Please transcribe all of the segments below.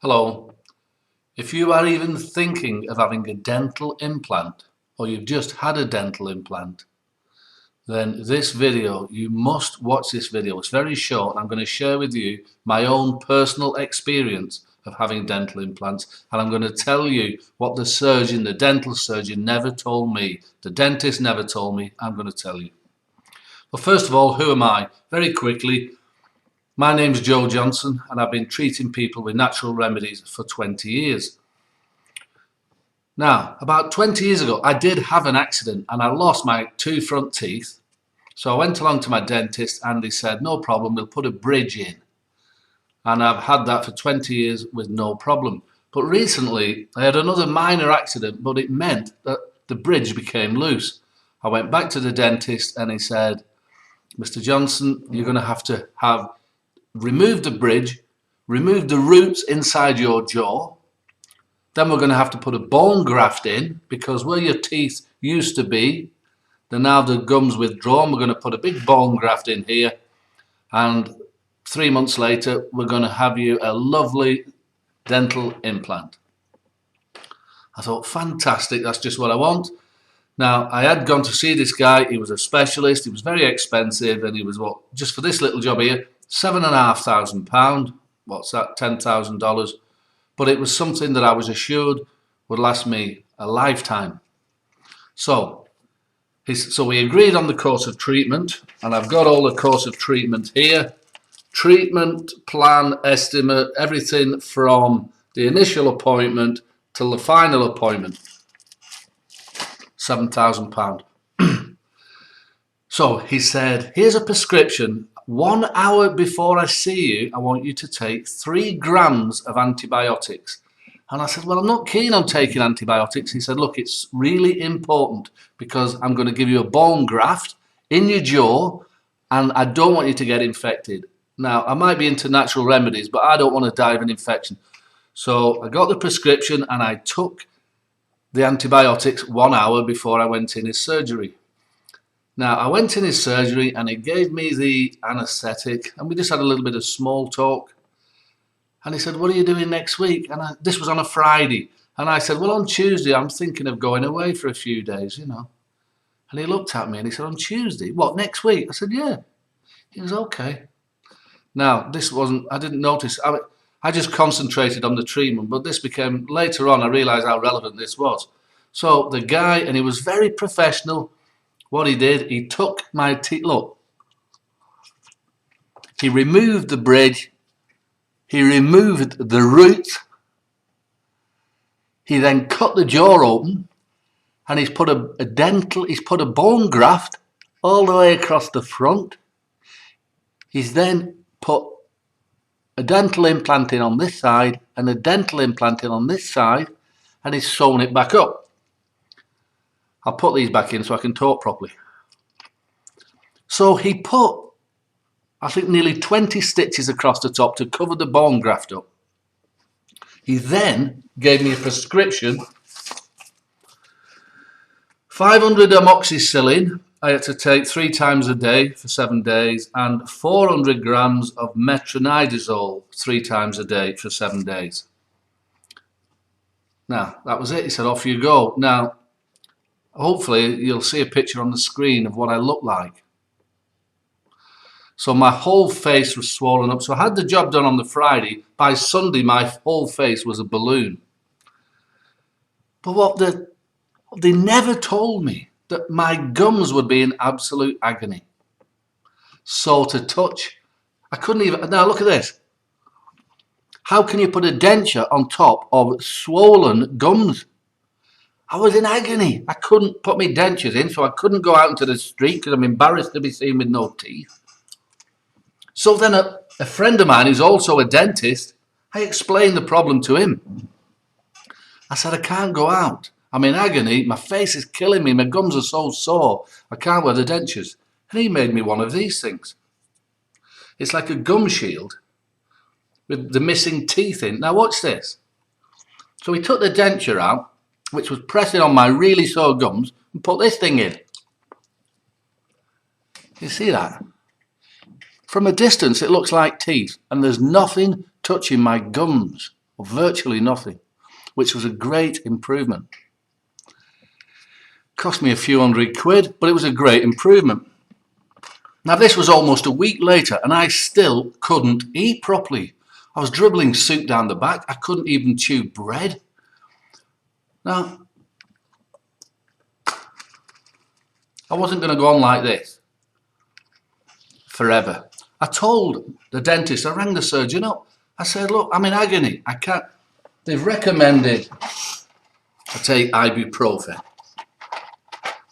Hello. If you are even thinking of having a dental implant, or you've just had a dental implant, then this video, you must watch this video. It's very short. I'm going to share with you my own personal experience of having dental implants, and I'm going to tell you what the dental surgeon never told me. The dentist never told me. I'm going to tell you. Well, first of all, who am I? Very quickly, my name's Joe Johnson, and I've been treating people with natural remedies for 20 years. Now, about 20 years ago, I did have an accident and I lost my two front teeth. So I went along to my dentist and he said, no problem, we'll put a bridge in. And I've had that for 20 years with no problem. But recently, I had another minor accident, but it meant that the bridge became loose. I went back to the dentist and he said, Mr. Johnson, you're going to have removed the bridge, removed the roots inside your jaw. Then we're going to have to put a bone graft in because where your teeth used to be, now the gum's withdrawn. We're going to put a big bone graft in here, and 3 months later, we're going to have you a lovely dental implant. I thought, fantastic, that's just what I want. Now, I had gone to see this guy. He was a specialist. He was very expensive, and he was, just for this little job here, £7,500. What's that? $10,000. But it was something that I was assured would last me a lifetime. So we agreed on the course of treatment, and I've got all the course of treatment here. Treatment, plan, estimate, everything from the initial appointment till the final appointment. £7,000. So he said, here's a prescription. 1 hour before I see you, I want you to take 3 grams of antibiotics. And I said, well, I'm not keen on taking antibiotics. He said, look, it's really important because I'm going to give you a bone graft in your jaw and I don't want you to get infected. Now, I might be into natural remedies, but I don't want to die of an infection. So I got the prescription and I took the antibiotics 1 hour before I went in his surgery. Now, I went in his surgery and he gave me the anaesthetic and we just had a little bit of small talk. And he said, what are you doing next week? And this was on a Friday. And I said, well, on Tuesday, I'm thinking of going away for a few days, you know. And he looked at me and he said, on Tuesday? What, next week? I said, yeah. He was okay. Now, I didn't notice. I just concentrated on the treatment, but this became, later on, I realized how relevant this was. So the guy, and he was very professional. What he did, he took my teeth, look, he removed the bridge, he removed the roots, he then cut the jaw open, and he's put a bone graft all the way across the front. He's then put a dental implant in on this side and a dental implant in on this side, and he's sewn it back up. I'll put these back in so I can talk properly. So he put, I think, nearly 20 stitches across the top to cover the bone graft up. He then gave me a prescription, 500 amoxicillin, I had to take 3 times a day for 7 days, and 400 grams of metronidazole 3 times a day for 7 days. Now, that was it. He said, off you go. Now, hopefully you'll see a picture on the screen of what I look like. So my whole face was swollen up. So I had the job done on the Friday. By Sunday, my whole face was a balloon. But what they never told me that my gums would be in absolute agony. So to touch, I couldn't even, now look at this. How can you put a denture on top of swollen gums? I was in agony. I couldn't put my dentures in, so I couldn't go out into the street because I'm embarrassed to be seen with no teeth. So then a friend of mine who's also a dentist, I explained the problem to him. I said, I can't go out. I'm in agony. My face is killing me. My gums are so sore. I can't wear the dentures. And he made me one of these things. It's like a gum shield with the missing teeth in. Now watch this. So he took the denture out, which was pressing on my really sore gums, and put this thing in. You see that? From a distance, it looks like teeth, and there's nothing touching my gums or virtually nothing, which was a great improvement. Cost me a few £100, but it was a great improvement. Now this was almost a week later and I still couldn't eat properly. I was dribbling soup down the back. I couldn't even chew bread. Now, I wasn't going to go on like this forever. I told the dentist, I rang the surgeon up. I said, look, I'm in agony. I can't. They've recommended I take ibuprofen.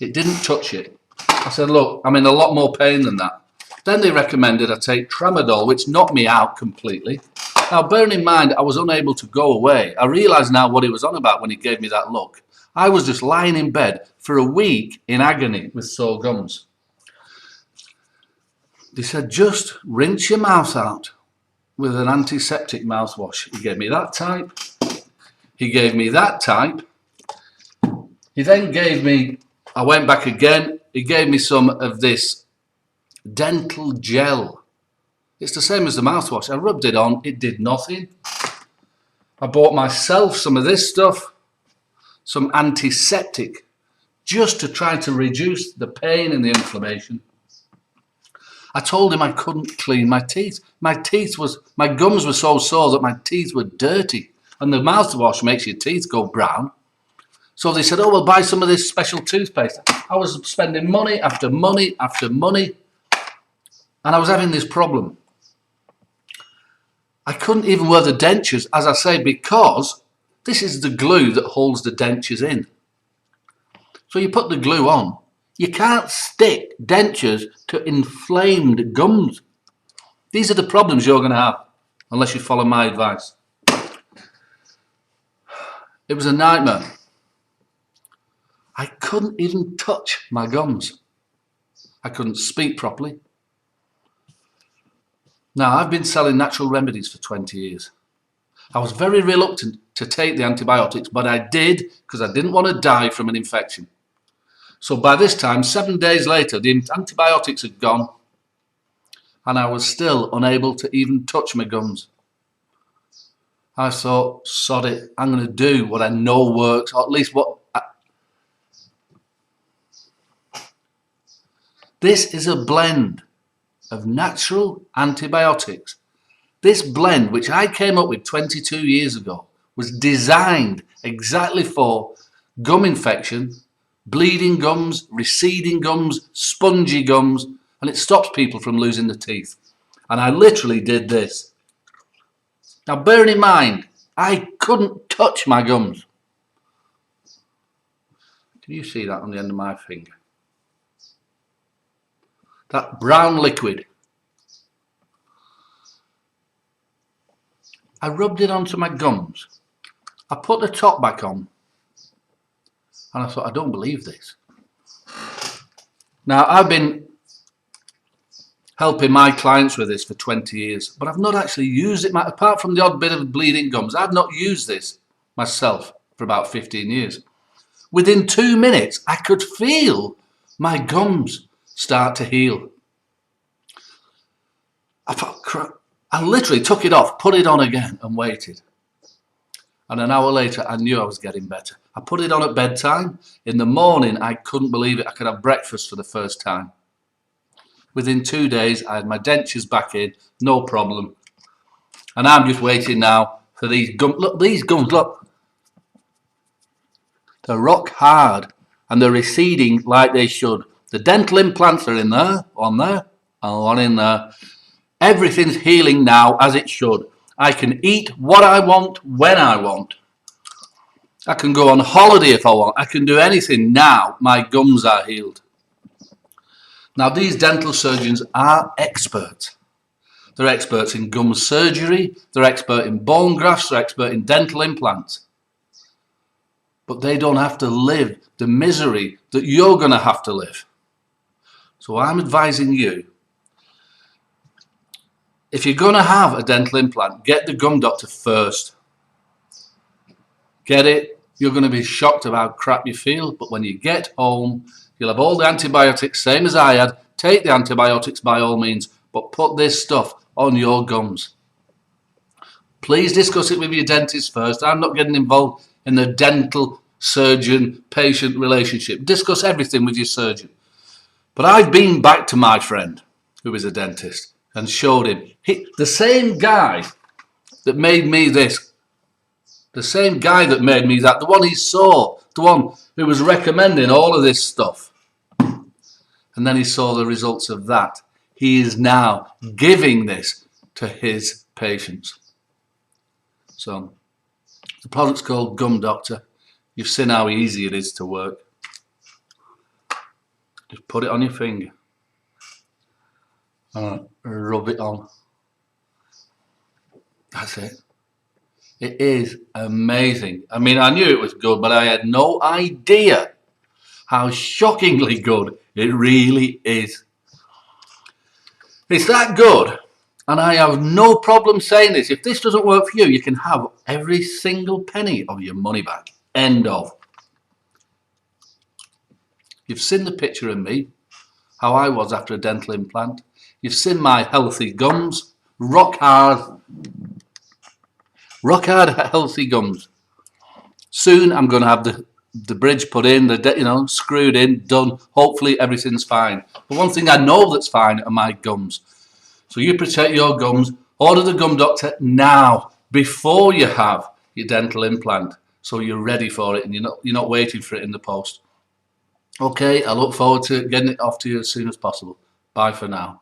It didn't touch it. I said, look, I'm in a lot more pain than that. Then they recommended I take tramadol, which knocked me out completely. Now, bearing in mind, I was unable to go away. I realise now what he was on about when he gave me that look. I was just lying in bed for a week in agony with sore gums. They said, just rinse your mouth out with an antiseptic mouthwash. He gave me that type. He gave me that type. He then gave me, I went back again. He gave me some of this dental gel. It's the same as the mouthwash. I rubbed it on. It did nothing. I bought myself some of this stuff, some antiseptic, just to try to reduce the pain and the inflammation. I told him I couldn't clean my teeth. My gums were so sore that my teeth were dirty. And the mouthwash makes your teeth go brown. So they said, oh, we'll buy some of this special toothpaste. I was spending money after money after money. And I was having this problem. I couldn't even wear the dentures, as I say, because this is the glue that holds the dentures in. So you put the glue on. You can't stick dentures to inflamed gums. These are the problems you're going to have, unless you follow my advice. It was a nightmare. I couldn't even touch my gums. I couldn't speak properly. Now, I've been selling natural remedies for 20 years. I was very reluctant to take the antibiotics, but I did because I didn't want to die from an infection. So by this time, 7 days later, the antibiotics had gone and I was still unable to even touch my gums. I thought, sod it, I'm going to do what I know works, or at least This is a blend of natural antibiotics. This blend, which I came up with 22 years ago, was designed exactly for gum infection, bleeding gums, receding gums, spongy gums, and it stops people from losing the teeth. And I literally did this. Now, bearing in mind, I couldn't touch my gums. Can you see that on the end of my finger? That brown liquid. I rubbed it onto my gums. I put the top back on. And I thought, I don't believe this. Now, I've been helping my clients with this for 20 years, but I've not actually used it, apart from the odd bit of bleeding gums. I've not used this myself for about 15 years. Within 2 minutes, I could feel my gums start to heal. I thought, crap. I literally took it off, put it on again and waited. And an hour later, I knew I was getting better. I put it on at bedtime. In the morning, I couldn't believe it. I could have breakfast for the first time. Within 2 days, I had my dentures back in, no problem. And I'm just waiting now for these gums. Look, these gums, look. They're rock hard and they're receding like they should. The dental implants are in there, and one in there. Everything's healing now as it should. I can eat what I want when I want. I can go on holiday if I want. I can do anything now. My gums are healed. Now, these dental surgeons are experts. They're experts in gum surgery. They're expert in bone grafts. They're expert in dental implants. But they don't have to live the misery that you're going to have to live. So I'm advising you, if you're going to have a dental implant, get the gum doctor first. Get it. You're going to be shocked about how crap you feel, but when you get home, you'll have all the antibiotics, same as I had. Take the antibiotics by all means, but put this stuff on your gums. Please discuss it with your dentist first. I'm not getting involved in the dental surgeon-patient relationship. Discuss everything with your surgeon. But I've been back to my friend, who is a dentist, and showed him. The same guy that made me this, the same guy that made me that, the one he saw, the one who was recommending all of this stuff. And then he saw the results of that. He is now giving this to his patients. So the product's called Gum Doctor. You've seen how easy it is to work. Just put it on your finger. Rub it on. That's it. It is amazing. I mean, I knew it was good, but I had no idea how shockingly good it really is. It's that good, and I have no problem saying this. If this doesn't work for you, you can have every single penny of your money back. End of. You've seen the picture of me, how I was after a dental implant. You've seen my healthy gums, rock hard healthy gums. Soon I'm going to have the bridge put in, screwed in, done. Hopefully everything's fine. But one thing I know that's fine are my gums. So you protect your gums. Order the Gum Doctor now, before you have your dental implant, so you're ready for it and you're not waiting for it in the post. Okay, I look forward to getting it off to you as soon as possible. Bye for now.